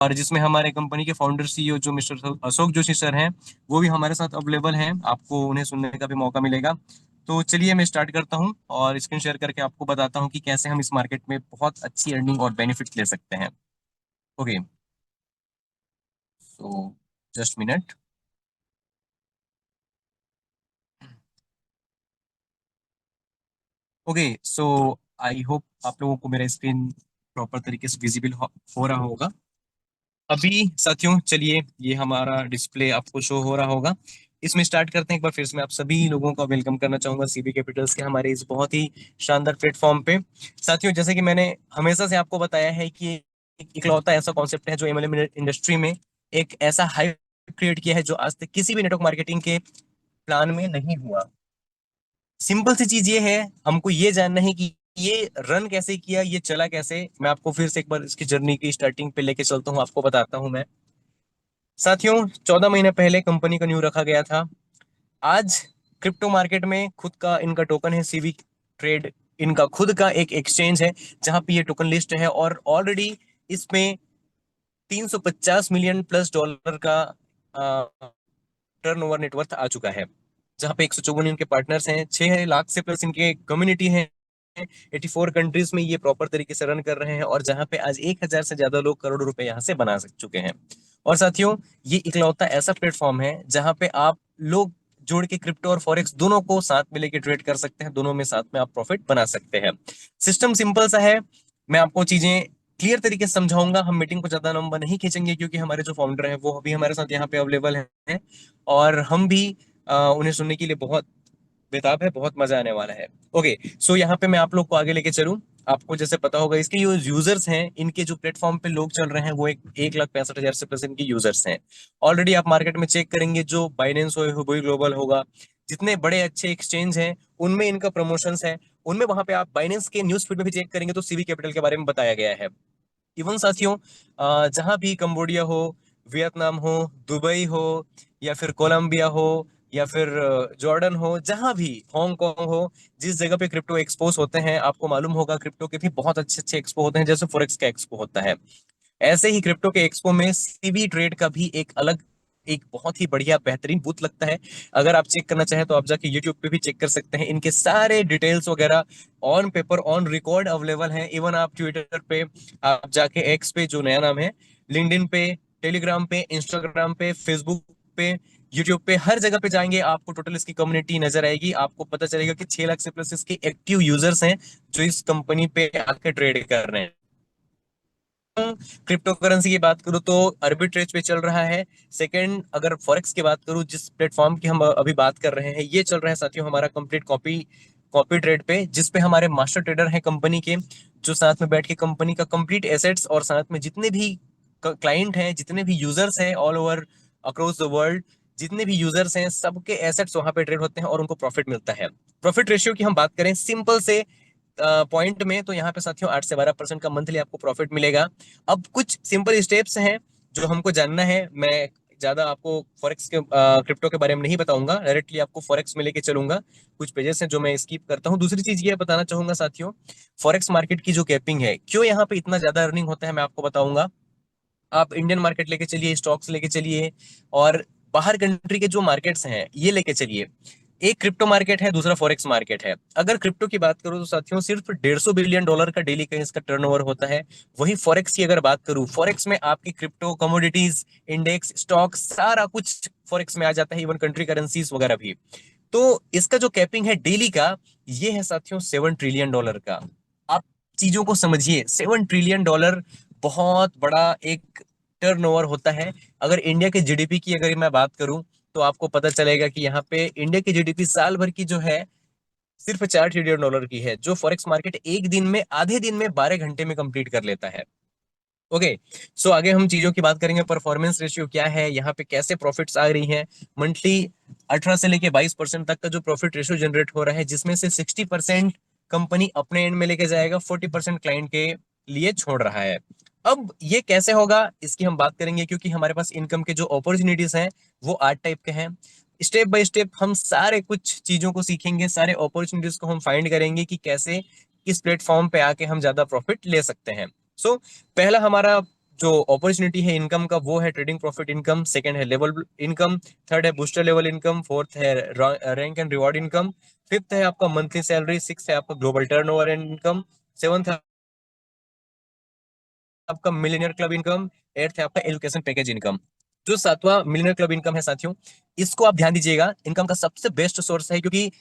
और जिसमें हमारे कंपनी के फाउंडर सीईओ जो मिस्टर अशोक जोशी सर हैं, वो भी हमारे साथ अवेलेबल हैं। आपको उन्हें सुनने का भी मौका मिलेगा। तो चलिए मैं स्टार्ट करता हूँ और स्क्रीन शेयर करके आपको बताता हूँ कि कैसे हम इस मार्केट में बहुत अच्छी अर्निंग और बेनिफिट ले सकते हैं। Okay, so just minute. Okay, so I hope आप लोगों को मेरा स्क्रीन प्रॉपर तरीके से विजिबल हो रहा होगा। अभी साथियों चलिए, ये हमारा डिस्प्ले आपको शो हो रहा होगा। इसमें स्टार्ट करते हैं। एक बार फिर से मैं आप सभी लोगों का वेलकम करना चाहूंगा सीबी कैपिटल्स के हमारे इस बहुत ही शानदार प्लेटफॉर्म पे। साथियों, जैसे कि मैंने हमेशा से आपको बताया है कि इकलौता ऐसा कॉन्सेप्ट है जो एमएलएम इंडस्ट्री में एक ऐसा हाइप क्रिएट किया है जो आज तक किसी भी नेटवर्क मार्केटिंग के प्लान में नहीं हुआ। सिंपल सी चीज ये है, हमको ये जानना है कि ये रन कैसे किया, ये चला कैसे। मैं आपको फिर से एक बार इसकी जर्नी की स्टार्टिंग पे लेके चलता हूँ, आपको बताता हूँ मैं। साथियों, 14 महीने पहले कंपनी का न्यू रखा गया था। आज क्रिप्टो मार्केट में खुद का इनका टोकन है सीवी ट्रेड। इनका खुद का एक एक्सचेंज है जहां पे ये टोकन लिस्ट है, और ऑलरेडी इसमें 350 मिलियन प्लस डॉलर का टर्नओवर नेटवर्थ आ चुका है। जहां पे 154 इनके पार्टनर्स हैं, 6 लाख से प्लस इनके कम्युनिटी हैं। 84 कंट्रीज में ये प्रॉपर तरीके से रन कर रहे हैं, और जहां पे आज 1,000 से ज्यादा लोग करोड़ों रुपए यहाँ से बना सक चुके हैं। और साथियों, ये इकलौता ऐसा प्लेटफॉर्म है जहां पे आप लोग जोड़ के क्रिप्टो और फॉरेक्स दोनों को साथ में लेके ट्रेड कर सकते हैं। दोनों में साथ में आप प्रॉफिट बना सकते हैं। सिस्टम सिंपल सा है। मैं आपको चीजें क्लियर तरीके से समझाऊंगा। हम मीटिंग को ज्यादा लंबा नहीं खींचेंगे क्योंकि हमारे जो फाउंडर हैं वो भी हमारे साथ यहाँ पे अवेलेबल हैं, और हम भी उन्हें सुनने के लिए बहुत बेताब है। बहुत मजा आने वाला है। ओके, सो यहाँ पे मैं आप लोग को आगे लेके चलूं। आपको जैसे पता होगा, इसके जो यूजर्स हैं, इनके जो प्लेटफॉर्म पे लोग चल रहे हैं वो 1,65,000 से प्लस इनके यूजर्स हैं। ऑलरेडी आप मार्केट में चेक करेंगे, जो बाइनेंस हो, हुबई ग्लोबल होगा, जितने बड़े अच्छे एक्सचेंज हैं उनमें इनका प्रमोशंस है। उनमें वहां पे आप बाइनेंस के न्यूज फीड में भी चेक करेंगे तो सीवी कैपिटल के बारे में बताया गया है। इवन साथियों, जहां भी कंबोडिया हो, वियतनाम हो, दुबई हो, या फिर कोलंबिया हो, या फिर जॉर्डन हो, जहां भी, हांगकांग हो, जिस जगह पे क्रिप्टो एक्सपोज होते हैं, आपको मालूम होगा क्रिप्टो के भी बहुत अच्छे अच्छे एक्सपो होते हैं, जैसे फॉरेक्स का एक्सपो होता है। ऐसे ही क्रिप्टो के एक्सपो में सीबी ट्रेड का भी एक अलग, एक बहुत ही बढ़िया बेहतरीन बूथ लगता है। अगर आप चेक करना चाहें तो आप जाके यूट्यूब पे भी चेक कर सकते हैं। इनके सारे डिटेल्स वगैरह on paper on record available हैं। इवन आप ट्विटर पे, आप जाके एक्स पे जो नया नाम है, लिंक्डइन पे, टेलीग्राम पे, इंस्टाग्राम पे, फेसबुक पे, यूट्यूब पे, हर जगह पे जाएंगे आपको टोटल इसकी कम्युनिटी नजर आएगी। आपको पता चलेगा कि 6 लाख से प्लस इसके एक्टिव यूजर्स हैं जो इस कंपनी पे आके ट्रेड कर रहे हैं। क्रिप्टो करेंसी की बात करूं तो आर्बिट्रेज पे चल रहा है। सेकंड, अगर फॉरेक्स की बात करूं, जिस प्लेटफॉर्म की हम अभी बात कर रहे हैं, ये चल रहा है साथियों हमारा कंप्लीट कॉपी कॉपी ट्रेड पे, जिसपे हमारे मास्टर ट्रेडर हैं कंपनी के, जो साथ में बैठ के कंपनी का कंप्लीट एसेट्स और साथ में जितने भी क्लाइंट हैं, जितने भी यूजर्स हैं all over across the world, जितने भी यूजर्स हैं, सबके एसेट्स वहां पे ट्रेड होते हैं और उनको प्रॉफिट मिलता है। प्रॉफिट रेशियो की हम बात करें सिंपल से पॉइंट में, तो यहाँ पे साथियों 8 से 12% का मंथली आपको प्रॉफिट मिलेगा। अब कुछ सिंपल स्टेप्स हैं जो हमको जानना है। मैं ज्यादा आपको फॉरेक्स के क्रिप्टो के बारे में नहीं बताऊंगा, डायरेक्टली आपको फॉरेक्स में लेके चलूंगा। कुछ पेजेस हैं जो मैं स्किप करता हूँ। दूसरी चीज ये बताना चाहूंगा साथियों, फॉरेक्स मार्केट की जो कैपिंग है, क्यों यहाँ पे इतना ज्यादा अर्निंग होता है, मैं आपको बताऊंगा। आप इंडियन मार्केट लेके चलिए, स्टॉक्स लेके चलिए, और बाहर कंट्री के जो मार्केट्स हैं ये लेके चलिए। एक क्रिप्टो मार्केट है, दूसरा फॉरेक्स मार्केट है। अगर क्रिप्टो की बात करूं तो साथियों सिर्फ 150 बिलियन डॉलर का डेली का इसका टर्नओवर होता है। वही फॉरेक्स की अगर बात करूं, फॉरेक्स में आपकी क्रिप्टो, कमोडिटीज, इंडेक्स, स्टॉक, सारा कुछ फॉरेक्स में आ जाता है, इवन कंट्री करेंसीज वगैरह भी। तो इसका जो कैपिंग है डेली का, ये है साथियों $7 ट्रिलियन का। आप चीजों को समझिए, $7 ट्रिलियन बहुत बड़ा एक टर्नओवर होता है। अगर इंडिया के जीडीपी की अगर मैं बात करूं तो आपको पता चलेगा कि यहाँ पे इंडिया की जीडीपी साल भर की जो है सिर्फ $4 ट्रिलियन की है, जो फॉरेक्स मार्केट एक दिन में, आधे दिन में, 12 घंटे में कंप्लीट कर लेता है। ओके, सो आगे हम चीजों की बात करेंगे। परफॉर्मेंस रेशियो क्या है, यहाँ पे कैसे प्रॉफिट्स आ रही हैं। मंथली 18 से लेके 22% तक का जो प्रॉफिट रेशियो जनरेट हो रहा है, जिसमें से 60% कंपनी अपने एंड में लेके जाएगा, 40% क्लाइंट के लिए छोड़ रहा है। अब ये कैसे होगा इसकी हम बात करेंगे, क्योंकि हमारे पास इनकम के जो अपॉर्चुनिटीज हैं वो 8 टाइप के हैं। स्टेप बाय स्टेप हम सारे कुछ चीजों को सीखेंगे, सारे अपॉर्चुनिटीज को हम फाइंड करेंगे कि कैसे इस प्लेटफॉर्म पे आके हम ज्यादा प्रॉफिट ले सकते हैं। सो पहला हमारा जो अपॉर्चुनिटी है इनकम का वो है ट्रेडिंग प्रॉफिट इनकम, सेकंड है लेवल इनकम, थर्ड है बूस्टर लेवल इनकम, फोर्थ है rank and reward income, fifth है आपका मंथली सैलरी, सिक्स है आपका global turnover and income, seventh है आपका मिलियनियर क्लब इनकम, एट्थ है आपका एजुकेशन पैकेज इनकम। जो सातवां मिलियनियर क्लब इनकम है साथियों, इसको आप ध्यान दीजिएगा, इनकम का सबसे बेस्ट सोर्स है, क्योंकि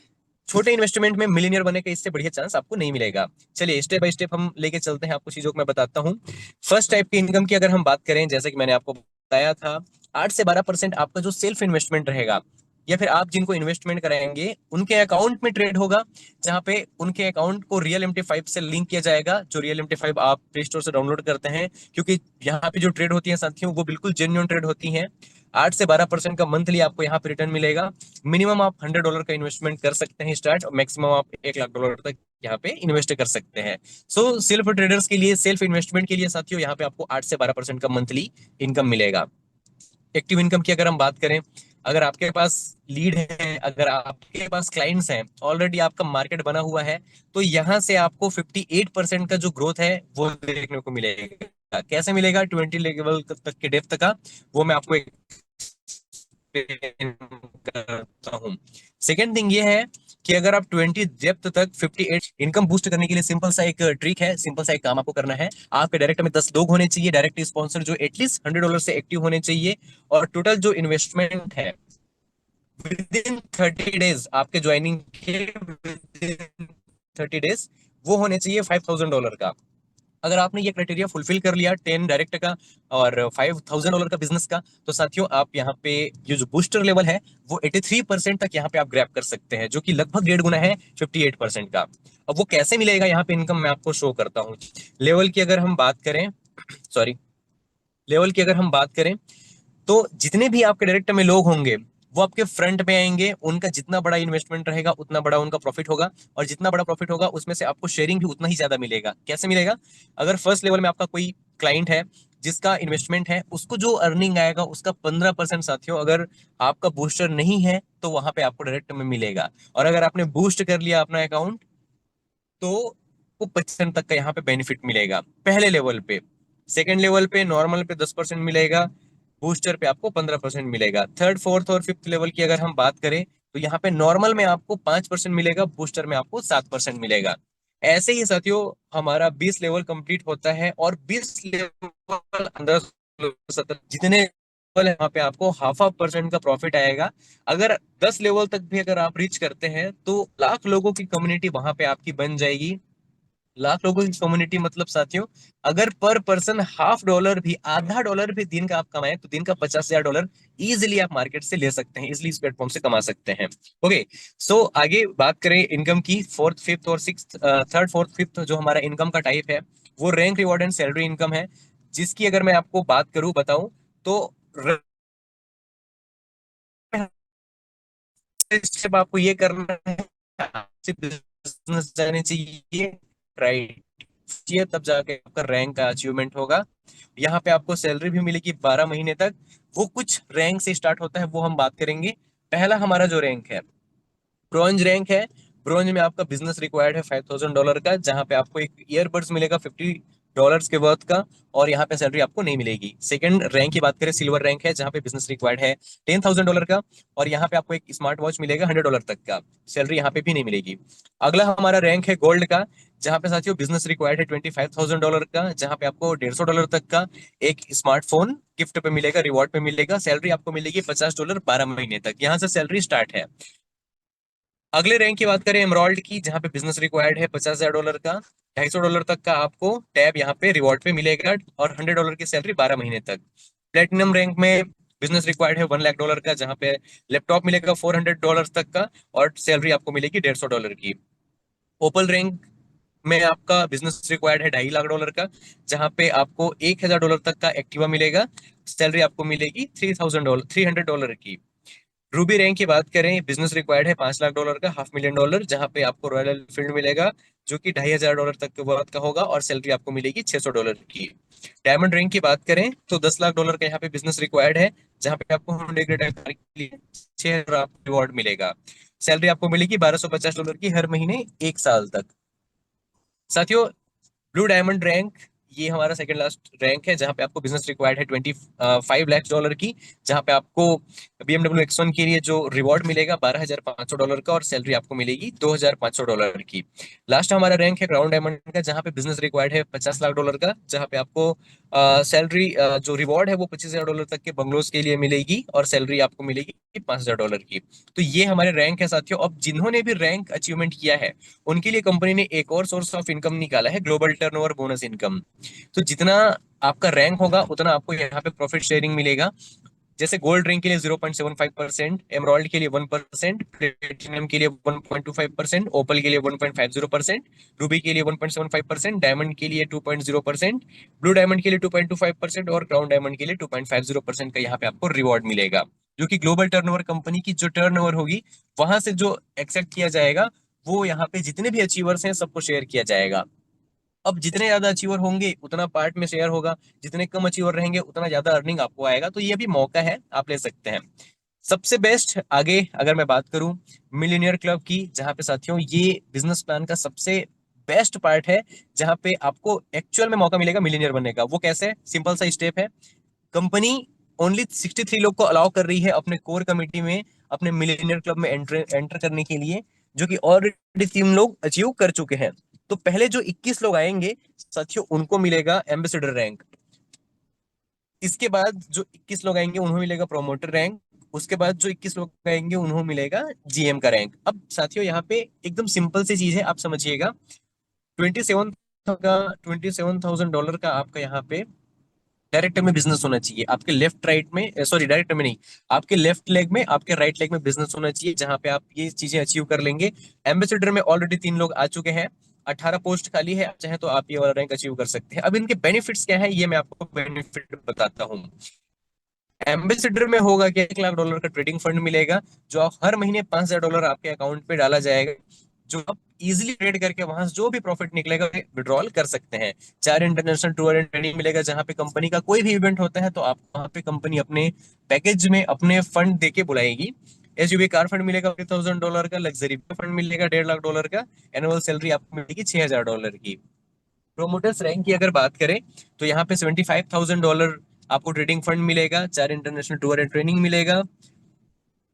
छोटे इन्वेस्टमेंट में मिलियनियर बनने का इससे बढ़िया चांस आपको नहीं मिलेगा। चलिए स्टेप बाय स्टेप हम लेके चलते हैं, आपको चीजों को मैं बताता हूँ। फर्स्ट टाइप की इनकम की अगर हम बात करें, जैसे कि मैंने आपको बताया था, 8 से 12% आपका जो सेल्फ इन्वेस्टमेंट रहेगा, या फिर आप जिनको इन्वेस्टमेंट कराएंगे उनके अकाउंट में ट्रेड होगा, जहां पे उनके अकाउंट को रियल MT5 से लिंक किया जाएगा, जो रियल MT5 आप प्ले स्टोर से डाउनलोड करते हैं, क्योंकि यहाँ पे जो ट्रेड होती है साथियों वो बिल्कुल जेन्युइन ट्रेड होती हैं। 8 से 12% का मंथली आपको यहाँ पे रिटर्न मिलेगा। मिनिमम आप $100 का इन्वेस्टमेंट कर सकते हैं स्टार्ट, और मैक्सिमम आप $1 लाख तक यहाँ पे इन्वेस्ट कर सकते हैं। सो सेल्फ ट्रेडर्स के लिए, सेल्फ इन्वेस्टमेंट के लिए साथियों, यहाँ पे आपको 8 से 12% का मंथली इनकम मिलेगा। एक्टिव इनकम की अगर हम बात करें, अगर आपके पास लीड है, अगर आपके पास क्लाइंट्स हैं, ऑलरेडी आपका मार्केट बना हुआ है, तो यहाँ से आपको 58% का जो ग्रोथ है वो देखने को मिलेगा। कैसे मिलेगा? 20 लेवल तक के डेप्थ का, वो मैं आपको करता हूँ। सेकेंड थिंग ये है कि अगर आप 20 डेप्थ तक 58 इनकम बूस्ट करने के लिए सिंपल सा एक ट्रिक है, सिंपल सा एक काम आपको करना है। आपके डायरेक्ट में 10 लोग होने चाहिए, डायरेक्ट स्पॉन्सर जो एटलीस्ट $100 से एक्टिव होने चाहिए, और टोटल जो इन्वेस्टमेंट है विद इन 30 डेज, आपके ज्वाइनिंग के विद इन 30 डेज वो होने चाहिए $5,000 का। अगर आपने ये क्राइटेरिया फुलफिल कर लिया 10 डायरेक्ट का और $5,000 का बिजनेस का, तो साथियों आप यहाँ पे ये जो बूस्टर लेवल है वो 83% तक यहाँ पे आप ग्रैब कर सकते हैं, जो कि लगभग 1.5 गुना है 58% का। अब वो कैसे मिलेगा यहाँ पे इनकम, मैं आपको शो करता हूँ। लेवल की अगर हम बात करें, सॉरी, लेवल की अगर हम बात करें, तो जितने भी आपके डायरेक्टर में लोग होंगे वो आपके फ्रंट में आएंगे, उनका जितना बड़ा इन्वेस्टमेंट रहेगा उतना बड़ा उनका प्रॉफिट होगा, और जितना बड़ा प्रॉफिट होगा उसमें से आपको शेयरिंग भी उतना ही ज्यादा मिलेगा। कैसे मिलेगा? अगर फर्स्ट लेवल में आपका कोई क्लाइंट है जिसका इन्वेस्टमेंट है, उसको जो अर्निंग आएगा उसका 15% साथियों, अगर आपका बूस्टर नहीं है तो वहां पे आपको डायरेक्ट में मिलेगा। और अगर आपने बूस्ट कर लिया अपना अकाउंट, तो वो 25% तक का यहाँ पे बेनिफिट मिलेगा पहले लेवल पे। सेकेंड लेवल पे नॉर्मल पे 10% मिलेगा, बूस्टर पे आपको 15% मिलेगा। थर्ड फोर्थ और फिफ्थ लेवल की अगर हम बात करें, तो यहाँ पे नॉर्मल में आपको 5% मिलेगा, बूस्टर में आपको 7% मिलेगा। ऐसे ही साथियों हमारा 20 लेवल कंप्लीट होता है, और 20 लेवल अंदर जितने लेवल है वहां पे आपको हाफ ऑफ परसेंट का प्रॉफिट आएगा। अगर 10 लेवल तक भी अगर आप रीच करते हैं, तो लाख लोगों की कम्युनिटी वहां पे आपकी बन जाएगी। लाख लोगों की कम्युनिटी मतलब साथियों, अगर पर पर्सन $0.5 भी, $0.5 भी दिन का आप कमाए, तो दिन का $50,000 इजिली आप मार्केट से ले सकते हैं, इजिली इस प्लेटफॉर्म से कमा सकते हैं। ओके, सो आगे बात करें इनकम की, फोर्थ फिफ्थ और सिक्स, थर्ड फोर्थ फिफ्थ जो हमारा इनकम का टाइप है वो rank reward and salary income है, जिसकी अगर मैं आपको बात करूं, बताऊं, तो स्टेप आपको ये करना है, बिजनेस जाने चाहिए, राइट, ये तब जाके आपका रैंक का अचीवमेंट होगा। यहाँ पे आपको सैलरी भी मिलेगी 12 महीने तक। वो कुछ रैंक से स्टार्ट होता है, वो हम बात करेंगे। पहला हमारा जो रैंक है ब्रॉन्ज रैंक है। ब्रॉन्ज में आपका बिजनेस रिक्वायर्ड है $5,000 का, जहां पे आपको एक ईयरबड्स मिलेगा $50 के वर्थ का, और यहाँ पे सैलरी आपको नहीं मिलेगी। सेकंड रैंक की बात करें, सिल्वर रैंक है, जहाँ पे बिजनेस रिक्वायर्ड है $10,000 का, और यहाँ पे आपको एक स्मार्ट वॉच मिलेगा $100 तक का, सैलरी यहाँ पे भी नहीं मिलेगी। अगला हमारा रैंक है गोल्ड का, जहाँ पे साथियों बिजनेस रिक्वायर्ड है $25,000 का, जहाँ पे आपको $150 तक का एक स्मार्टफोन गिफ्ट पे मिलेगा, रिवॉर्ड पे मिलेगा। सैलरी आपको मिलेगी $50 12 महीने तक, यहाँ से सैलरी स्टार्ट है। अगले रैंक की बात करें एमराल्ड की, जहां पे बिजनेस रिक्वायर्ड है $50,000 का, $250 तक का आपको टैब यहाँ पे रिवॉर्ड पे मिलेगा, और $100 की सैलरी 12 महीने तक। प्लेटिनम रैंक में बिजनेस रिक्वायर्ड है $1 लाख का, जहां पे लैपटॉप मिलेगा $400 तक का, और सैलरी आपको मिलेगी $150 की। ओपल रैंक में आपका बिजनेस रिक्वायर्ड है $2.5 लाख का, जहां पे आपको $1,000 तक का एक्टिवा मिलेगा, सैलरी आपको मिलेगी $3,000 $300 की। रूबी रैंक की बात करें, बिजनेस रिक्वायर्ड है $5 लाख का, $500,000, जहां पे आपको रॉयल एनफील्ड मिलेगा, जो कि $2,500 तक के वर्थ का होगा, और सैलरी आपको मिलेगी $600 की। डायमंड रैंक की बात करें, तो $10 लाख का यहाँ पे बिजनेस रिक्वायर्ड है, जहां पे आपको Hyundai Creta कार के लिए 6,000 रिवॉर्ड मिलेगा, सैलरी आपको मिलेगी $1,250 की हर महीने 1 साल तक। साथियों ब्लू डायमंड रैंक, ये हमारा सेकंड लास्ट रैंक है जहां पे आपको बिजनेस रिक्वायर्ड है 25 लाख डॉलर की, जहां पे आपको BMW X1 के लिए जो रिवॉर्ड मिलेगा $12,500 का, और सैलरी आपको मिलेगी $2,500 की। लास्ट हमारा रैंक है क्राउन डायमंड का, जहां पे बिजनेस रिक्वायर्ड है $50 लाख का, जहां पे आपको सैलरी जो रिवॉर्ड है वो $25,000 तक के बंगलोज के लिए मिलेगी, और सैलरी आपको मिलेगी $5,000 की। तो ये हमारे रैंक है साथियों। अब जिन्होंने भी रैंक अचीवमेंट किया है उनके लिए कंपनी ने एक और सोर्स ऑफ इनकम निकाला है, ग्लोबल टर्नओवर बोनस इनकम। तो जितना आपका रैंक होगा उतना आपको यहाँ पे प्रॉफिट शेयरिंग मिलेगा। जैसे गोल्ड रैंक के लिए 0.75%, एमराल्ड के लिए 1%, प्लेटिनम के लिए 1.25%, ओपल के लिए 1.50%, रूबी के लिए 1.75%, डायमंड के लिए 2.0%, ब्लू डायमंड के लिए 2.25% और क्राउन डायमंड के लिए 2.50% का यहाँ पे आपको रिवॉर्ड मिलेगा, जो कि ग्लोबल टर्नओवर कंपनी की जो टर्नओवर होगी वहां से जो एक्सेप्ट किया जाएगा वो यहाँ पे जितने भी अचीवर्स हैं सबको शेयर किया जाएगा। अब जितने ज्यादा अचीवर होंगे उतना पार्ट में शेयर होगा, जितने कम अचीवर रहेंगे उतना ज्यादा अर्निंग आपको आएगा। तो ये भी मौका है, आप ले सकते हैं। सबसे बेस्ट आगे अगर मैं बात करूं मिलीनियर क्लब की, जहां पे साथियों ये बिजनेस प्लान का सबसे बेस्ट पार्ट है, जहां पे आपको एक्चुअल में मौका मिलेगा मिलीनियर बनने का। वो कैसे? सिंपल सा स्टेप है। कंपनी ओनली 63 लोग को अलाउ कर रही है अपने कोर कमेटी में, अपने मिलीनियर क्लब में एंटर करने के लिए, जो कि ऑलरेडी 3 लोग अचीव कर चुके हैं। तो पहले जो 21 लोग आएंगे साथियों उनको मिलेगा एम्बेसडर रैंक। इसके बाद जो 21 लोग आएंगे उन्हें मिलेगा प्रोमोटर रैंक। उसके बाद जो 21 लोग आएंगे उन्हें मिलेगा GM का रैंक। अब साथियों यहाँ पे एकदम सिंपल सी चीज है, आप समझिएगा। 27 का $27,000 का आपका यहाँ पे डायरेक्ट में बिजनेस होना चाहिए, आपके लेफ्ट राइट में, सॉरी डायरेक्ट में नहीं, आपके लेफ्ट लेग में, आपके राइट लेग में बिजनेस होना चाहिए, जहां पे आप ये चीजें अचीव कर लेंगे। एम्बेसडर में ऑलरेडी 3 लोग आ चुके हैं, 18 पोस्ट खाली है, चाहे तो आप ये वाला रैंक अचीव कर सकते हैं। अब इनके बेनिफिट्स क्या है ये मैं आपको बेनिफिट बताता हूँ। एम्बेसडर में होगा कि $1 लाख का ट्रेडिंग फंड मिलेगा, जो आप हर महीने $5,000 आपके अकाउंट पे डाला जाएगा, जो आप इजीली ट्रेड करके वहां से जो भी प्रॉफिट निकलेगा विड्रॉल कर सकते हैं। 4 इंटरनेशनल टूर एंड ट्रेनिंग मिलेगा, जहां पे कंपनी का कोई भी इवेंट होता है तो आप वहां पे कंपनी अपने पैकेज में अपने फंड देके बुलाएगी। SUV कार फंड मिलेगा $50,000 का, लग्जरी फंड मिलेगा $1.5 लाख का, एनुअल सैलरी आपको मिलेगी $6,000 की। प्रोमोटर्स रैंक की अगर बात करें तो यहाँ पे $75,000 आपको ट्रेडिंग फंड मिलेगा, 4 इंटरनेशनल टूर एंड ट्रेनिंग मिलेगा,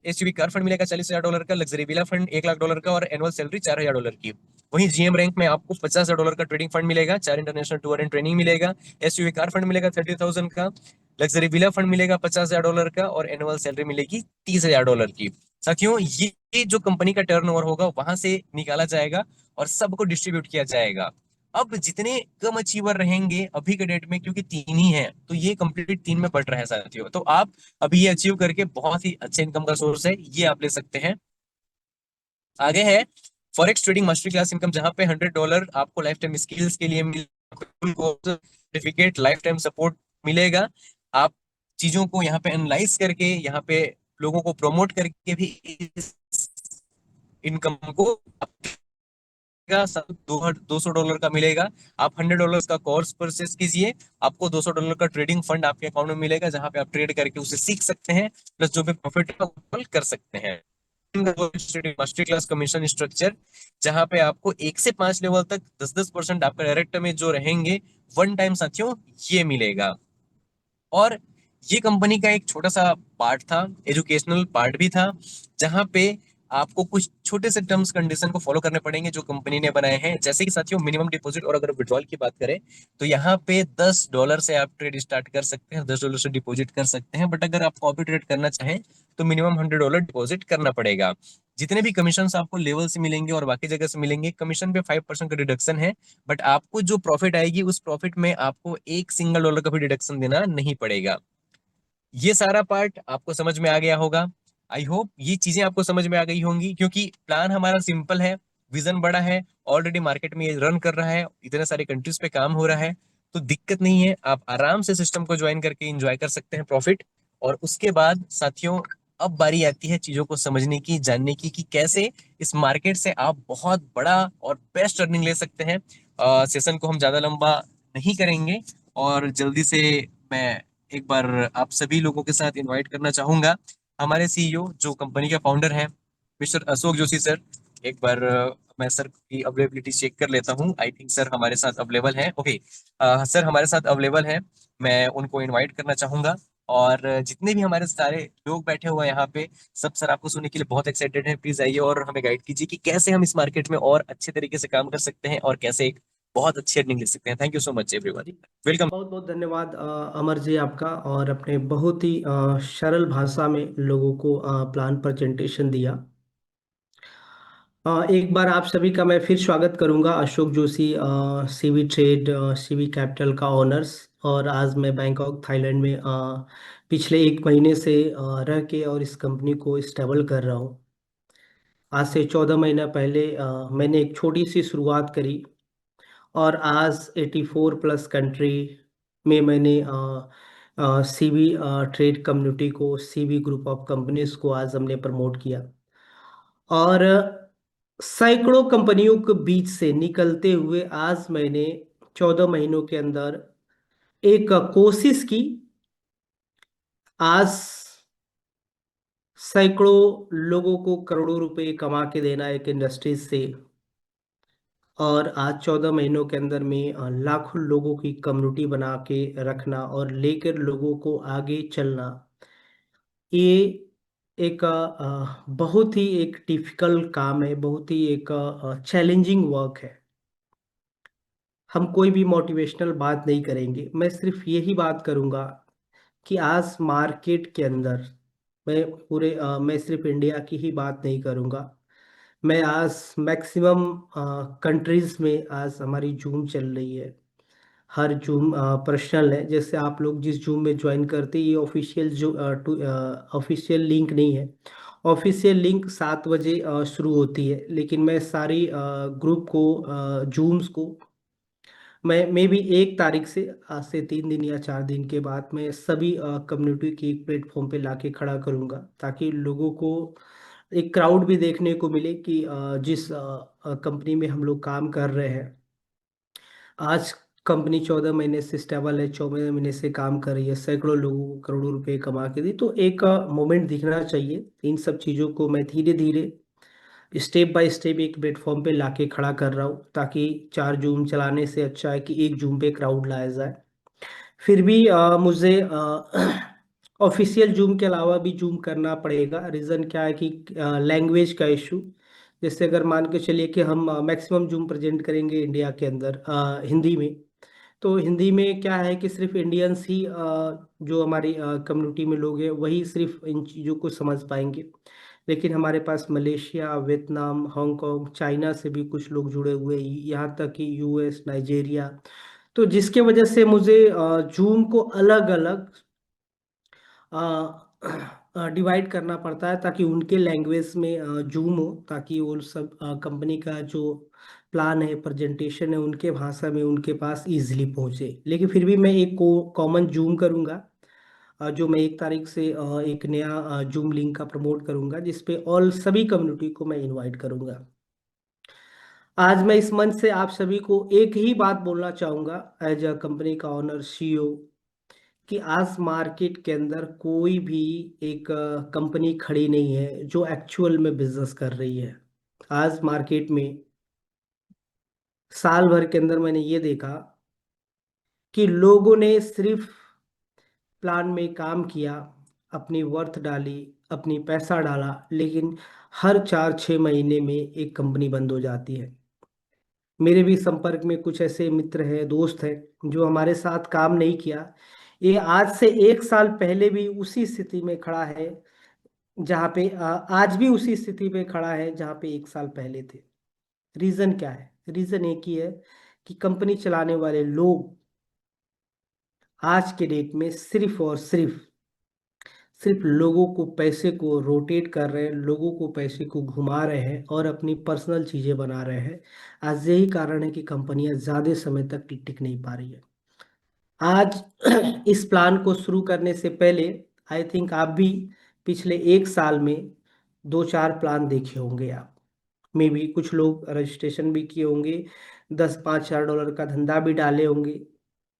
SUV कार फंड मिलेगा $40,000 का, लग्जरी विला फंड $1 लाख का, और एनुअल सैलरी $4,000 की। वहीं GM रैंक में आपको $50,000 का ट्रेडिंग फंड मिलेगा, 4 इंटरनेशनल टूर एंड ट्रेनिंग मिलेगा, SUV कार फंड मिलेगा 30,000 का, लग्जरी विला फंड मिलेगा $50,000 का, और एनुअल सैलरी मिलेगी $30,000 की। साथियों ये जो कंपनी का टर्नओवर होगा वहां से निकाला जाएगा और सबको डिस्ट्रीब्यूट किया जाएगा। अब जितने कम अचीवर रहेंगे अभी के डेट में, क्योंकि 3 ही हैं, तो ये कंप्लीट 3 में बढ़ रहा है साथियों, तो आप अभी ये अचीव करके बहुत ही अच्छे इनकम का सोर्स है, ये आप ले सकते हैं। आगे है forex trading master class income, जहां पे $100 आपको लाइफ टाइम स्किल्स के लिए सर्टिफिकेट, लाइफ टाइम सपोर्ट मिलेगा। आप चीजों को यहाँ पे एनालाइज करके, यहाँ पे लोगों को प्रमोट करके भी इस इनकम को $200 का मिलेगा। आप $100 का कोर्स परचेस कीजिए, आपको $200 का ट्रेडिंग फंड आपके अकाउंट में मिलेगा, जहां पे आप ट्रेड करके उसे सीख सकते हैं, प्लस जो भी प्रॉफिट है वो कर सकते हैं। मास्टर क्लास कमीशन स्ट्रक्चर, जहां पे आपको 1 से 5 लेवल तक 10-10% आपका डायरेक्ट में जो रहेंगे वन टाइम साथियों ये मिलेगा। और ये कंपनी का एक छोटा सा पार्ट था, एजुकेशनल पार्ट भी था, जहां पे आपको कुछ छोटे से टर्म्स कंडीशन को फॉलो करने पड़ेंगे जो कंपनी ने बनाए हैं। जैसे कि साथियों मिनिमम डिपॉजिट, और अगर विड्रॉल की बात करें तो यहाँ पे $10 से आप ट्रेड स्टार्ट कर सकते हैं, $10 से डिपॉजिट कर सकते हैं। बट अगर आप कॉपी ट्रेड करना चाहें तो मिनिमम $100 डिपॉजिट करना पड़ेगा। जितने भी कमीशन आपको लेवल से मिलेंगे और बाकी जगह से मिलेंगे, कमीशन पे 5% का डिडक्शन है, बट आपको जो प्रॉफिट आएगी उस प्रॉफिट में आपको $1 का भी डिडक्शन देना नहीं पड़ेगा। ये सारा पार्ट आपको समझ में आ गया होगा। आई होप ये चीजें आपको समझ में आ गई होंगी, क्योंकि प्लान हमारा सिंपल है, विजन बड़ा है, ऑलरेडी मार्केट में ये रन कर रहा है, इतने सारे कंट्रीज पे काम हो रहा है, तो दिक्कत नहीं है। आप आराम से सिस्टम को ज्वाइन करके एंजॉय कर सकते हैं प्रॉफिट। और उसके बाद साथियों अब बारी आती है चीजों को समझने की, जानने की, कि कैसे इस मार्केट से आप बहुत बड़ा और बेस्ट अर्निंग ले सकते हैं। सेशन को हम ज्यादा लंबा नहीं करेंगे, और जल्दी से मैं एक बार आप सभी लोगों के साथ इनवाइट करना चाहूंगा हमारे CEO जो कंपनी के फाउंडर हैं, मिस्टर अशोक जोशी सर। एक बार मैं सर की अवेलेबिलिटी चेक कर लेता हूँ। आई थिंक सर हमारे साथ अवेलेबल हैं। ओके, सर हमारे साथ अवेलेबल हैं। मैं उनको इनवाइट करना चाहूंगा। और जितने भी हमारे सारे लोग बैठे हुए हैं यहाँ पे, सब सर आपको सुनने के लिए बहुत एक्साइटेड हैं। प्लीज आइए और हमें गाइड कीजिए कि कैसे हम इस मार्केट में और अच्छे तरीके से काम कर सकते हैं और कैसे एक बहुत अच्छी अर्निंग ले सकते हैं। Thank you so much everyone. जी, वेलकम। बहुत बहुत धन्यवाद अमर जी आपका, और अपने बहुत ही सरल भाषा में लोगों को प्लान प्रेजेंटेशन दिया। एक बार आप सभी का मैं फिर स्वागत करूंगा। Ashok Joshi, CV trade, CV capital का ओनर्स। और आज मैं बैंकॉक थाईलैंड में पिछले एक महीने से रह के और इस कंपनी को स्टेबल कर रहा हूँ। आज से 14 महीना पहले मैंने एक छोटी सी शुरुआत करी, और आज 84 प्लस कंट्री में मैंने सीवी ट्रेड कम्युनिटी को, सीवी ग्रुप ऑफ कंपनीज को आज हमने प्रमोट किया। और सैकड़ों कंपनियों के बीच से निकलते हुए आज मैंने 14 महीनों के अंदर एक कोशिश की। आज सैकड़ों लोगों को करोड़ों रुपए कमा के देना एक इंडस्ट्रीज से, और आज 14 महीनों के अंदर में लाखों लोगों की कम्युनिटी बना के रखना और लेकर लोगों को आगे चलना, ये एक बहुत ही एक डिफिकल्ट काम है, बहुत ही एक चैलेंजिंग वर्क है। हम कोई भी मोटिवेशनल बात नहीं करेंगे, मैं सिर्फ यही बात करूंगा कि आज मार्केट के अंदर मैं सिर्फ इंडिया की ही बात नहीं करूंगा। मैं आज मैक्सिमम कंट्रीज में आज हमारी जूम चल रही है। हर जूम पर्सनल है। जैसे आप लोग जिस जूम में ज्वाइन करते हैं, ये ऑफिशियल जो ऑफिशियल लिंक नहीं है। ऑफिशियल लिंक 7 बजे शुरू होती है, लेकिन मैं सारी ग्रुप को, जूम्स को, मैं भी 1 तारीख से, आज से 3 दिन या 4 दिन के बाद मैं सभी कम्युनिटी की एक प्लेटफॉर्म पे लाके खड़ा करूंगा, ताकि लोगों को एक क्राउड भी देखने को मिले कि जिस कंपनी में हम लोग काम कर रहे हैं आज, कंपनी 14 महीने से स्टेबल है, 14 महीने से काम कर रही है, सैकड़ों लोगों को करोड़ों रुपए कमा के दी, तो एक मोमेंट दिखना चाहिए। इन सब चीज़ों को मैं धीरे धीरे स्टेप बाय स्टेप एक प्लेटफॉर्म पे लाके खड़ा कर रहा हूँ, ताकि 4 जूम चलाने से अच्छा है कि एक जूम पे क्राउड लाया जाए। फिर भी मुझे ऑफिशियल जूम के अलावा भी जूम करना पड़ेगा। रीज़न क्या है कि लैंग्वेज का इशू। जैसे अगर मान के चलिए कि हम मैक्सिमम जूम प्रेजेंट करेंगे इंडिया के अंदर हिंदी में, तो हिंदी में क्या है कि सिर्फ इंडियंस ही, जो हमारी कम्युनिटी में लोग हैं वही सिर्फ इन चीज़ों को समझ पाएंगे। लेकिन हमारे पास मलेशिया, वियतनाम, हांगकांग, चाइना से भी कुछ लोग जुड़े हुए हैं, यहाँ तक कि यूएस, नाइजीरिया। तो जिसके वजह से मुझे जूम को अलग अलग डिवाइड करना पड़ता है, ताकि उनके लैंग्वेज में जूम हो, ताकि वो सब कंपनी का जो प्लान है, प्रेजेंटेशन है, उनके भाषा में उनके पास इजीली पहुंचे। लेकिन फिर भी मैं एक कॉमन जूम करूंगा, जो मैं 1 तारीख से एक नया जूम लिंक का प्रमोट करूंगा, जिसपे ऑल सभी कम्युनिटी को मैं इनवाइट करूंगा। आज मैं इस मंच से आप सभी को एक ही बात बोलना चाहूंगा, एज अ कंपनी का ऑनर, सीईओ, कि आज मार्केट के अंदर कोई भी एक कंपनी खड़ी नहीं है जो एक्चुअल में बिजनेस कर रही है। आज मार्केट में साल भर के अंदर मैंने ये देखा कि लोगों ने सिर्फ प्लान में काम किया, अपनी वर्थ डाली, अपनी पैसा डाला, लेकिन हर 4-6 महीने में एक कंपनी बंद हो जाती है। मेरे भी संपर्क में कुछ ऐसे मित्र हैं, दोस्त हैं, जो हमारे साथ काम नहीं किया। ये आज से 1 साल पहले भी उसी स्थिति में खड़ा है, जहाँ पे आज भी उसी स्थिति में खड़ा है जहाँ पे 1 साल पहले थे। रीजन क्या है? रीजन एक ही है कि कंपनी चलाने वाले लोग आज के डेट में सिर्फ और सिर्फ लोगों को, पैसे को रोटेट कर रहे हैं, लोगों को पैसे को घुमा रहे हैं और अपनी पर्सनल चीजें बना रहे हैं। आज यही कारण है कि कंपनियां ज्यादा समय तक टिक टिक नहीं पा रही है। आज इस प्लान को शुरू करने से पहले आई थिंक आप भी पिछले 1 साल में 2-4 प्लान देखे होंगे। आप में भी कुछ लोग रजिस्ट्रेशन भी किए होंगे, 10-5 हज़ार डॉलर का धंधा भी डाले होंगे,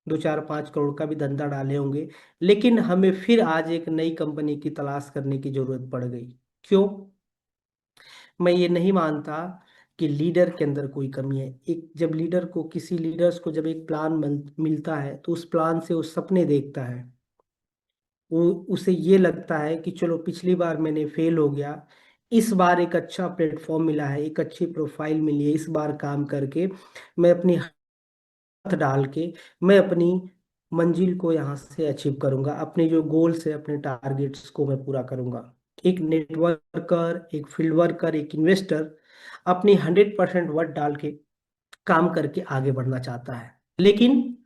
2-4-5 करोड़ का भी धंधा डाले होंगे। लेकिन हमें फिर आज एक नई कंपनी की तलाश करने की जरूरत पड़ गई। क्यों? मैं ये नहीं मानता कि लीडर के अंदर कोई कमी है। एक जब लीडर को, किसी लीडर्स को जब एक प्लान मिलता है तो उस प्लान से वो सपने देखता है। वो, उसे ये लगता है कि चलो पिछली बार मैंने फेल हो गया, इस बार एक अच्छा प्लेटफॉर्म मिला है, एक अच्छी प्रोफाइल मिली है, इस बार काम करके मैं अपनी डाल के मैं अपनी मंजिल को यहाँ से अचीव करूंगा, अपने जो गोल्स है, अपने टारगेट्स को मैं पूरा करूंगा। एक नेटवर्कर, एक फील्ड वर्कर, एक इन्वेस्टर अपनी 100% वर्थ डाल के काम करके आगे बढ़ना चाहता है। लेकिन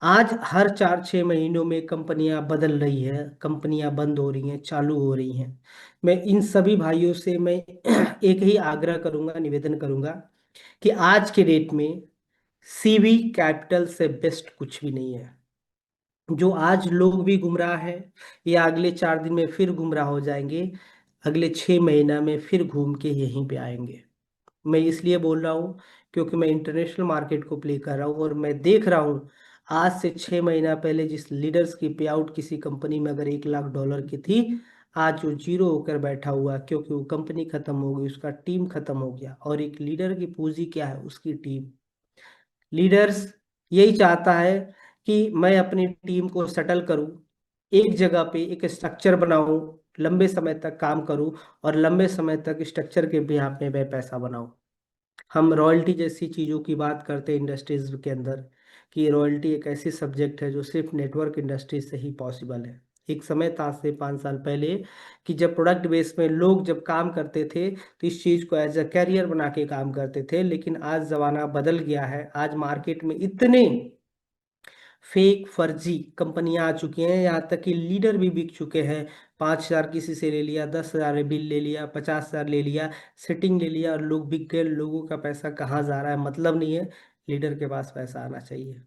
आज हर 4-6 महीनों में कंपनियां बदल रही है, कंपनियां बंद हो रही हैं, चालू हो रही हैं। मैं इन सभी भाइयों से मैं एक ही आग्रह करूंगा, निवेदन करूंगा कि आज के डेट में सीवी कैपिटल से बेस्ट कुछ भी नहीं है। जो आज लोग भी गुमराह है, या अगले 4 दिन में फिर गुमराह हो जाएंगे, अगले 6 महीना में फिर घूम के यहीं पे आएंगे। मैं इसलिए बोल रहा हूँ क्योंकि मैं इंटरनेशनल मार्केट को प्ले कर रहा हूँ और मैं देख रहा हूँ आज से 6 महीना पहले जिस लीडर्स की पे आउट किसी कंपनी में अगर $1 लाख की थी, आज वो जीरो होकर बैठा हुआ, क्योंकि वो कंपनी खत्म हो गई, उसका टीम खत्म हो गया। और एक लीडर की पूंजी क्या है? उसकी टीम। लीडर्स यही चाहता है कि मैं अपनी टीम को सेटल करूं, एक जगह पे एक स्ट्रक्चर बनाऊं, लंबे समय तक काम करूं और लंबे समय तक स्ट्रक्चर के भी पे मैं पैसा बनाऊं। हम रॉयल्टी जैसी चीज़ों की बात करते हैं इंडस्ट्रीज के अंदर, कि रॉयल्टी एक ऐसी सब्जेक्ट है जो सिर्फ नेटवर्क इंडस्ट्री से ही पॉसिबल है। एक समय था, आज से 5 साल पहले, कि जब प्रोडक्ट बेस में लोग जब काम करते थे तो इस चीज़ को एज अ कैरियर बना के काम करते थे। लेकिन आज ज़माना बदल गया है। आज मार्केट में इतने फेक फर्जी कंपनियां आ चुकी हैं, यहाँ तक कि लीडर भी बिक चुके हैं। 5,000 किसी से ले लिया, 10,000 बिल ले लिया, 50,000 ले लिया, सेटिंग ले लिया और लोग बिक गए। लोगों का पैसा कहाँ जा रहा है मतलब नहीं है। लीडर के पास पैसा आना चाहिए।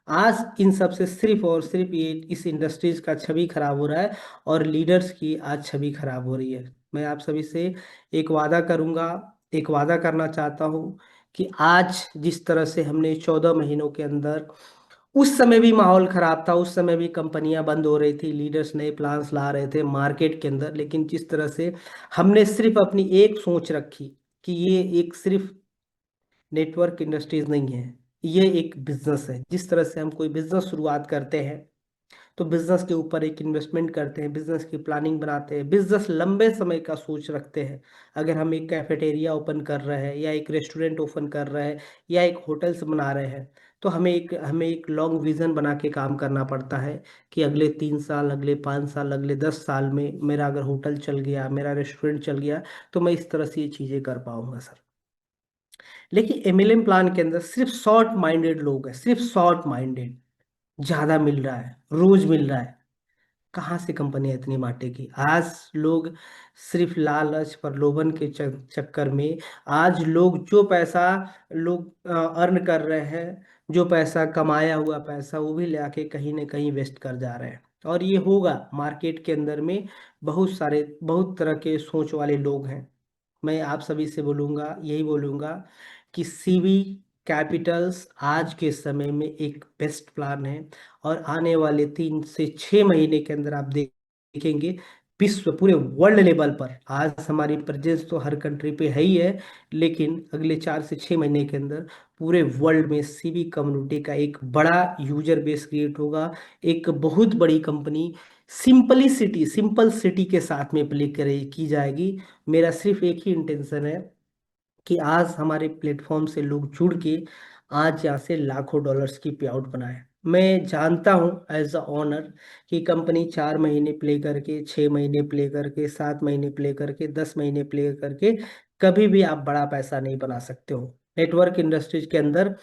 आज इन सब से सिर्फ और सिर्फ ये इस इंडस्ट्रीज का छवि खराब हो रहा है और लीडर्स की आज छवि खराब हो रही है। मैं आप सभी से एक वादा करूंगा, एक वादा करना चाहता हूं कि आज जिस तरह से हमने 14 महीनों के अंदर, उस समय भी माहौल खराब था, उस समय भी कंपनियां बंद हो रही थी, लीडर्स नए प्लान्स ला रहे थे मार्केट के अंदर, लेकिन जिस तरह से हमने सिर्फ अपनी एक सोच रखी कि ये एक सिर्फ नेटवर्क इंडस्ट्रीज नहीं है, ये एक बिजनेस है। जिस तरह से हम कोई बिजनेस शुरुआत करते हैं तो बिजनेस के ऊपर एक इन्वेस्टमेंट करते हैं, बिजनेस की प्लानिंग बनाते हैं, बिजनेस लंबे समय का सोच रखते हैं। अगर हम एक कैफेटेरिया ओपन कर रहे हैं या एक रेस्टोरेंट ओपन कर रहे हैं या एक होटल्स बना रहे हैं, तो हमें एक लॉन्ग विजन बना के काम करना पड़ता है कि अगले 3 साल, अगले 5 साल, अगले 10 साल में मेरा अगर होटल चल गया, मेरा रेस्टोरेंट चल गया, तो मैं इस तरह से ये चीज़ें कर पाऊंगा सर। लेकिन एमएलएम प्लान के अंदर सिर्फ शॉर्ट माइंडेड लोग हैं, सिर्फ शॉर्ट माइंडेड। ज्यादा मिल रहा है, रोज मिल रहा है, कहाँ से कंपनियां इतनी बांटेगी? आज लोग सिर्फ लालच प्रलोभन के चक्कर में, आज लोग जो पैसा लोग अर्न कर रहे हैं, जो पैसा कमाया हुआ पैसा, वो भी ले आके कहीं ना कहीं वेस्ट कर जा रहे हैं। और ये होगा मार्केट के अंदर में, बहुत सारे बहुत तरह के सोच वाले लोग हैं। मैं आप सभी से बोलूँगा, यही बोलूँगा कि सीवी कैपिटल्स आज के समय में एक बेस्ट प्लान है। और आने वाले 3 से 6 महीने के अंदर आप देखेंगे विश्व, पूरे वर्ल्ड लेवल पर, आज हमारी प्रेजेंस तो हर कंट्री पे है ही है, लेकिन अगले 4 से 6 महीने के अंदर पूरे वर्ल्ड में सीवी कम्युनिटी का एक बड़ा यूजर बेस क्रिएट होगा। एक बहुत बड़ी कंपनी सिंपलिसिटी, सिंपल सिटी के साथ में प्ले करे की जाएगी। मेरा सिर्फ एक ही इंटेंशन है कि आज हमारे प्लेटफॉर्म से लोग जुड़ के आज यहाँ से लाखों डॉलर्स की पे आउट बनाए। मैं जानता हूँ एज अ ओनर कि कंपनी 4 महीने प्ले करके, 6 महीने प्ले करके, 7 महीने प्ले करके, 10 महीने प्ले करके कभी भी आप बड़ा पैसा नहीं बना सकते हो। नेटवर्क इंडस्ट्रीज के अंदर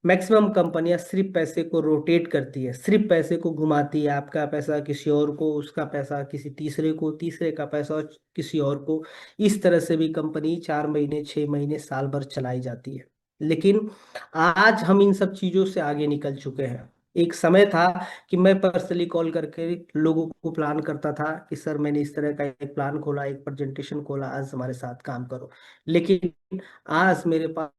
मैक्सिमम कंपनियां सिर्फ पैसे को रोटेट करती है, सिर्फ पैसे को घुमाती है। आपका पैसा किसी और को, उसका पैसा किसी तीसरे को, तीसरे का पैसा किसी और को। इस तरह से भी कंपनी 4 महीने, 6 महीने, साल भर चलाई जाती है। लेकिन आज हम इन सब चीजों से आगे निकल चुके हैं। एक समय था कि मैं पर्सनली कॉल करके लोगों को प्लान करता था कि सर मैंने इस तरह का एक प्लान खोला, एक प्रेजेंटेशन खोला, आज हमारे साथ काम करो। लेकिन आज मेरे पास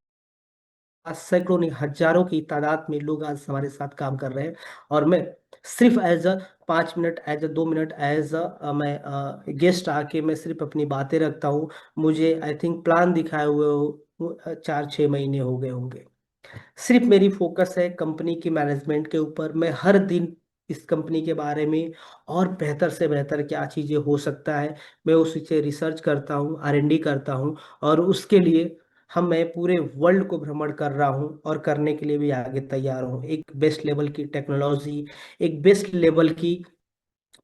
सैकड़ों नहीं हजारों की तादाद में लोग आज हमारे साथ काम कर रहे हैं। और मैं सिर्फ as a 5 minute, as a 2 minute, as a मैं गेस्ट आके मैं सिर्फ अपनी बातें रखता हूँ। मुझे आई थिंक प्लान दिखाए हुए 4-6 महीने हो गए होंगे। सिर्फ मेरी फोकस है कंपनी की मैनेजमेंट के ऊपर। मैं हर दिन इस कंपनी के बारे में और बेहतर से बेहतर क्या चीज़ें हो सकता है, मैं उस चीज़ें रिसर्च करता हूँ, R&D करता हूँ। और उसके लिए मैं पूरे वर्ल्ड को भ्रमण कर रहा हूँ और करने के लिए भी आगे तैयार हूँ। एक बेस्ट लेवल की टेक्नोलॉजी, एक बेस्ट लेवल की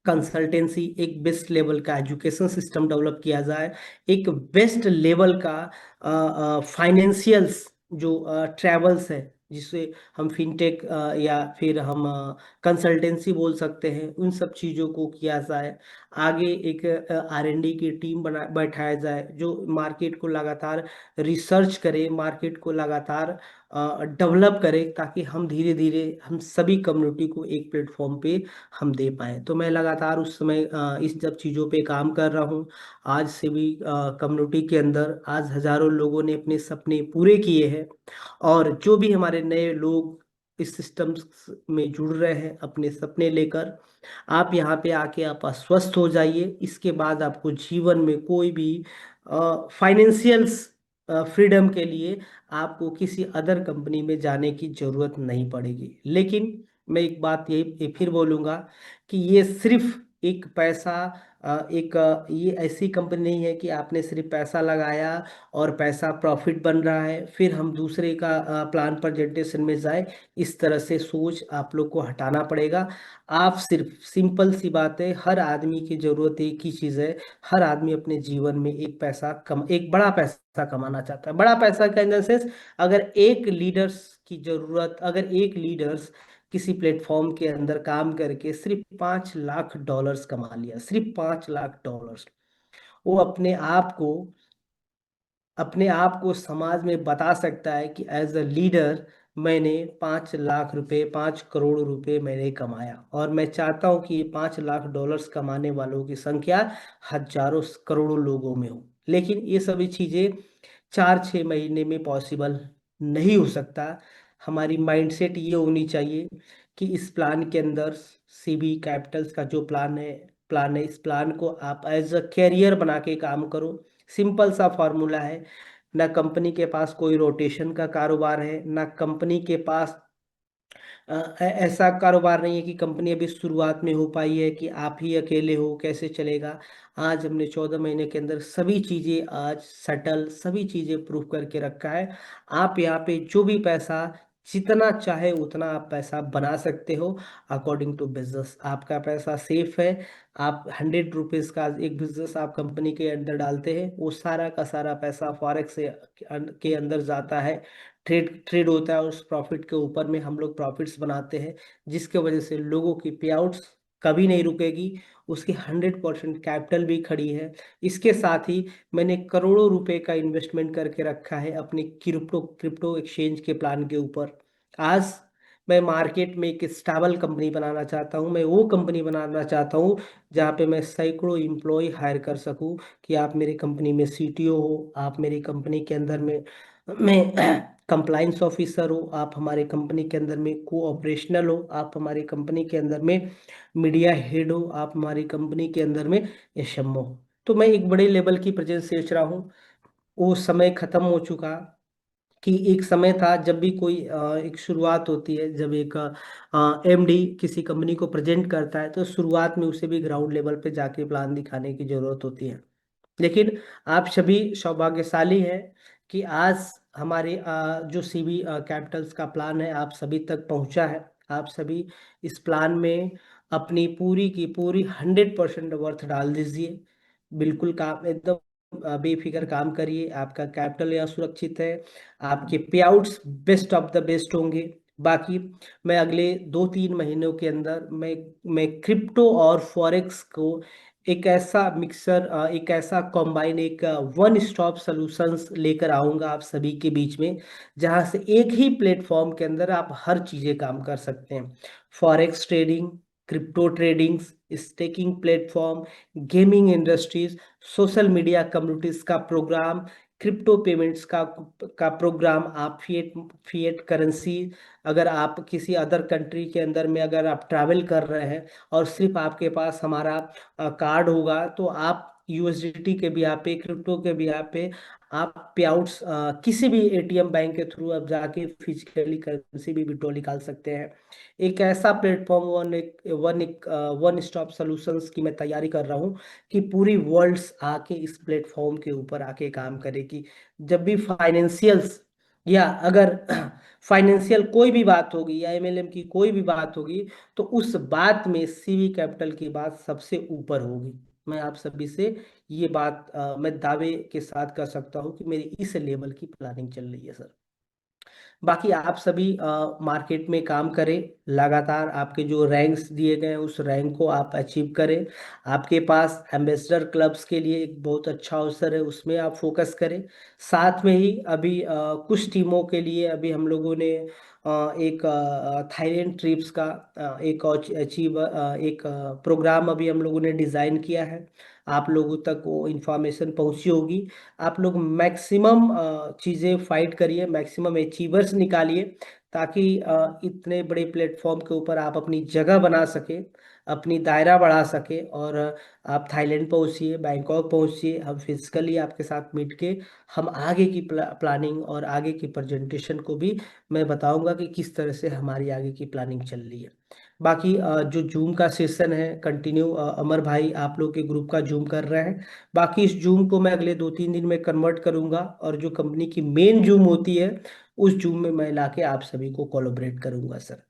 कंसल्टेंसी, एक बेस्ट लेवल का एजुकेशन सिस्टम डेवलप किया जाए, एक बेस्ट लेवल का फाइनेंशियल्स जो ट्रैवल्स है, जिसे हम फिनटेक या फिर हम कंसल्टेंसी बोल सकते हैं, उन सब चीज़ों को किया जाए। आगे एक R&D की टीम बना बैठाया जाए जो मार्केट को लगातार रिसर्च करे, मार्केट को लगातार डेवलप करे, ताकि हम धीरे धीरे हम सभी कम्युनिटी को एक प्लेटफॉर्म पे हम दे पाए। तो मैं लगातार उस समय इस सब चीज़ों पे काम कर रहा हूँ। आज से भी कम्युनिटी के अंदर आज हजारों लोगों ने अपने सपने पूरे किए हैं। और जो भी हमारे नए लोग इस सिस्टम में जुड़ रहे हैं अपने सपने लेकर, आप यहाँ पे आके आप आश्वस्त हो जाइए। इसके बाद आपको जीवन में कोई भी फाइनेंशियल्स फ्रीडम के लिए आपको किसी अदर कंपनी में जाने की जरूरत नहीं पड़ेगी। लेकिन मैं एक बात ये फिर बोलूँगा कि ये सिर्फ एक पैसा ये ऐसी कंपनी नहीं है कि आपने सिर्फ पैसा लगाया और पैसा प्रॉफिट बन रहा है फिर हम दूसरे का प्लान प्रेजेंटेशन में जाए। इस तरह से सोच आप लोग को हटाना पड़ेगा। आप सिर्फ सिंपल सी बात है, हर आदमी की ज़रूरत एक ही चीज़ है। हर आदमी अपने जीवन में एक बड़ा पैसा कमाना चाहता है। बड़ा पैसा का इन द सेंस, अगर एक लीडर्स किसी प्लेटफॉर्म के अंदर काम करके सिर्फ $5 लाख कमा लिया, सिर्फ $5 लाख, वो अपने आप को समाज में बता सकता है कि एज अ लीडर मैंने 5 लाख रुपए, 5 करोड़ रुपए मैंने कमाया। और मैं चाहता हूं कि ये $5 लाख कमाने वालों की संख्या हजारों करोड़ों लोगों में हो। लेकिन ये सभी चीजें 4-6 महीने में पॉसिबल नहीं हो सकता। हमारी माइंडसेट ये होनी चाहिए कि इस प्लान के अंदर CB कैपिटल्स का जो प्लान है, इस प्लान को आप एज अ कैरियर बना के काम करो। सिंपल सा फॉर्मूला है। ना कंपनी के पास कोई रोटेशन का कारोबार है, ना कंपनी के पास ऐसा कारोबार नहीं है कि कंपनी अभी शुरुआत में हो पाई है कि आप ही अकेले हो, कैसे चलेगा। आज हमने 14 महीने के अंदर सभी चीज़ें आज सेटल, सभी चीज़ें प्रूव करके रखा है। आप यहाँ पे जो भी पैसा जितना चाहे उतना आप पैसा बना सकते हो अकॉर्डिंग टू बिजनेस। आपका पैसा सेफ है। आप ₹100 का एक बिजनेस आप कंपनी के अंदर डालते हैं, वो सारा का सारा पैसा फॉरेक्स के अंदर जाता है। ट्रेड ट्रेड होता है, उस प्रॉफिट के ऊपर में हम लोग प्रॉफिट्स बनाते हैं, जिसके वजह से लोगों की पे आउट्स कभी नहीं रुकेगी। उसकी 100% कैपिटल भी खड़ी है। इसके साथ ही मैंने करोड़ों रुपए का इन्वेस्टमेंट करके रखा है अपने क्रिप्टो क्रिप्टो एक्सचेंज के प्लान के ऊपर। आज मैं मार्केट में एक स्टेबल कंपनी बनाना चाहता हूँ। मैं वो कंपनी बनाना चाहता हूँ जहाँ पे मैं सैकड़ों एम्प्लॉय हायर कर सकूँ कि आप मेरी कंपनी में CTO हो, आप मेरी कंपनी के अंदर में मैं कंप्लाइंस ऑफिसर हो, आप हमारे कंपनी के अंदर में कोऑपरेशनल हो, आप हमारी कंपनी के अंदर में मीडिया हेड हो, आप हमारी कंपनी के अंदर में SMO हो। तो मैं एक बड़े लेवल की प्रेजेंस सोच रहा हूँ। वो समय खत्म हो चुका कि एक समय था जब भी कोई एक शुरुआत होती है, जब एक MD किसी कंपनी को प्रेजेंट करता है तो शुरुआत में उसे भी ग्राउंड लेवल पे जाके प्लान दिखाने की जरूरत होती है। लेकिन आप सभी सौभाग्यशाली हैं कि आज हमारे जो CB कैपिटल्स का प्लान है आप सभी तक पहुंचा है। आप सभी इस प्लान में अपनी पूरी की पूरी 100% वर्थ डाल दीजिए। बिल्कुल काम एकदम बेफिक्र काम करिए। आपका कैपिटल यहाँ सुरक्षित है। आपके पे outs best of the best होंगे। बाकी मैं अगले 2-3 महीनों के अंदर मैं क्रिप्टो और फॉरेक्स को एक ऐसा मिक्सर, एक ऐसा कॉम्बाइन, एक वन स्टॉप सॉल्यूशंस लेकर आऊंगा आप सभी के बीच में, जहां से एक ही प्लेटफॉर्म के अंदर आप हर चीजें काम कर सकते हैं। Forex trading, crypto trading, staking platform, gaming industries, social media communities का प्रोग्राम, क्रिप्टो पेमेंट्स का प्रोग्राम, आप फिएट फिएट करेंसी, अगर आप किसी अदर कंट्री के अंदर में अगर आप ट्रैवल कर रहे हैं और सिर्फ आपके पास हमारा कार्ड होगा, तो आप यूएसडीटी के भी पे, क्रिप्टो के भी पे आप पे आउट्स किसी भी एटीएम बैंक के थ्रू आप जाके फिजिकली करेंसी भी विड्रॉ निकाल सकते हैं। एक ऐसा प्लेटफॉर्म, वन स्टॉप सॉल्यूशंस की मैं तैयारी कर रहा हूँ कि पूरी वर्ल्ड्स आके इस प्लेटफॉर्म के ऊपर आके काम करेगी। जब भी फाइनेंशियल्स या अगर फाइनेंशियल कोई भी बात होगी या एमएलएम की कोई भी बात होगी, तो उस बात में सीवी कैपिटल की बात सबसे ऊपर होगी। मैं आप सभी से ये बात मैं दावे के साथ कर सकता हूँ कि मेरी इस लेवल की प्लानिंग चल रही है सर। बाकी आप सभी मार्केट में काम करें, लगातार आपके जो रैंक्स दिए गए हैं उस रैंक को आप अचीव करें। आपके पास एम्बेसडर क्लब्स के लिए एक बहुत अच्छा अवसर है, उसमें आप फोकस करें। साथ में ही अभी कुछ टीमों के लिए अभी हम लोगों ने एक थाईलैंड ट्रिप्स का एक प्रोग्राम अभी हम लोगों ने डिज़ाइन किया है। आप लोगों तक वो इंफॉर्मेशन पहुंची होगी। आप लोग मैक्सिमम चीज़ें फाइट करिए, मैक्सिमम अचीवर्स निकालिए, ताकि इतने बड़े प्लेटफॉर्म के ऊपर आप अपनी जगह बना सके, अपनी दायरा बढ़ा सके। और आप थाईलैंड पहुंचिए, बैंकॉक पहुंचिए, हम फिजिकली आपके साथ मिट के हम आगे की प्लानिंग और आगे की प्रेजेंटेशन को भी मैं बताऊंगा कि किस तरह से हमारी आगे की प्लानिंग चल रही है। बाकी जो जूम का सेशन है कंटिन्यू, अमर भाई आप लोग के ग्रुप का जूम कर रहे हैं। बाकी इस जूम को मैं अगले 2-3 दिन में कन्वर्ट करूंगा, और जो कंपनी की मेन जूम होती है उस जूम में मैं लाके आप सभी को कोलैबोरेट करूंगा सर।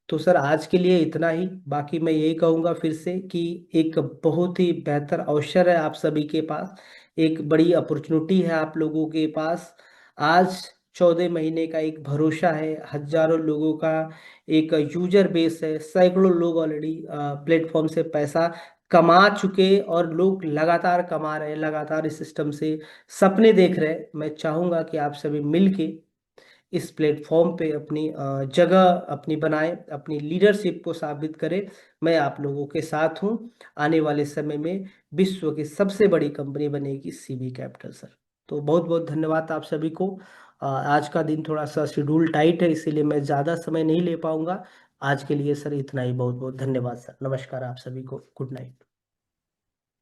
तो सर आज के लिए इतना ही। बाकी मैं यही कहूँगा फिर से कि एक बहुत ही बेहतर अवसर है आप सभी के पास, एक बड़ी अपॉर्चुनिटी है आप लोगों के पास। आज 14 महीने का एक भरोसा है, हजारों लोगों का एक यूजर बेस है, सैकड़ों लोग ऑलरेडी प्लेटफॉर्म से पैसा कमा चुके, और लोग लगातार कमा रहे हैं, लगातार इस सिस्टम से सपने देख रहे हैं। मैं चाहूँगा कि आप सभी मिलके इस प्लेटफॉर्म पे अपनी जगह अपनी बनाएं, अपनी लीडरशिप को साबित करें। मैं आप लोगों के साथ हूं। आने वाले समय में विश्व की सबसे बड़ी कंपनी बनेगी सीबी कैपिटल सर। तो बहुत बहुत धन्यवाद आप सभी को। आज का दिन थोड़ा सा शेड्यूल टाइट है, इसीलिए मैं ज़्यादा समय नहीं ले पाऊंगा। आज के लिए सर इतना ही। बहुत बहुत धन्यवाद सर। नमस्कार आप सभी को। Good night.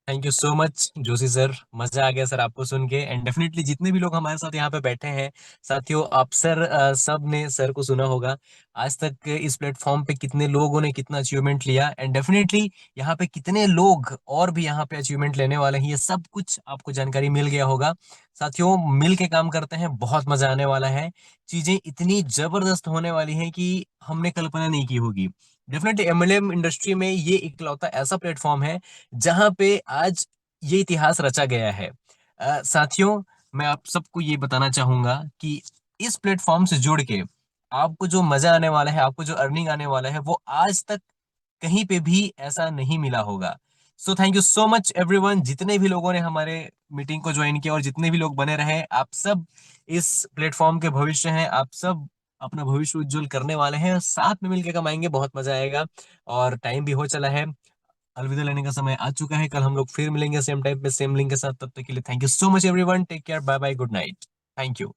Thank you so much Joshi sir, मजा आ गया सर आपको सुन के। एंड डेफिनेटली जितने भी लोग हमारे साथ यहाँ पे बैठे हैं साथियों, आप सर सब ने सर को सुना होगा। आज तक इस प्लेटफॉर्म पे कितने लोगों ने कितना अचीवमेंट लिया, एंड डेफिनेटली यहाँ पे कितने लोग और भी यहाँ पे अचीवमेंट लेने वाले हैं, ये सब कुछ आपको जानकारी मिल गया होगा। साथियों मिल के काम करते हैं, बहुत मजा आने वाला है। चीजें इतनी जबरदस्त होने वाली हैं कि हमने कल्पना नहीं की होगी। डेफिनेटली एमएलएम इंडस्ट्री में ये इकलौता ऐसा प्लेटफॉर्म है जहां पे आज ये इतिहास रचा गया है। साथियों मैं आप सबको ये बताना चाहूंगा कि इस प्लेटफॉर्म से जुड़ के आपको जो मजा आने वाला है, आपको जो अर्निंग आने वाला है, वो आज तक कहीं पे भी ऐसा नहीं मिला होगा। So thank you so much everyone, जितने भी लोगों ने हमारे मीटिंग को ज्वाइन किया और जितने भी लोग बने रहे, आप सब इस प्लेटफॉर्म के भविष्य हैं। आप सब अपना भविष्य उज्जवल करने वाले हैं, साथ में मिलकर कमाएंगे, बहुत मजा आएगा। और टाइम भी हो चला है, अलविदा लेने का समय आ चुका है। कल हम लोग फिर मिलेंगे सेम टाइम पे सेम लिंक के साथ। तब तक के लिए thank you so much everyone, take care, bye bye, good night, thank you.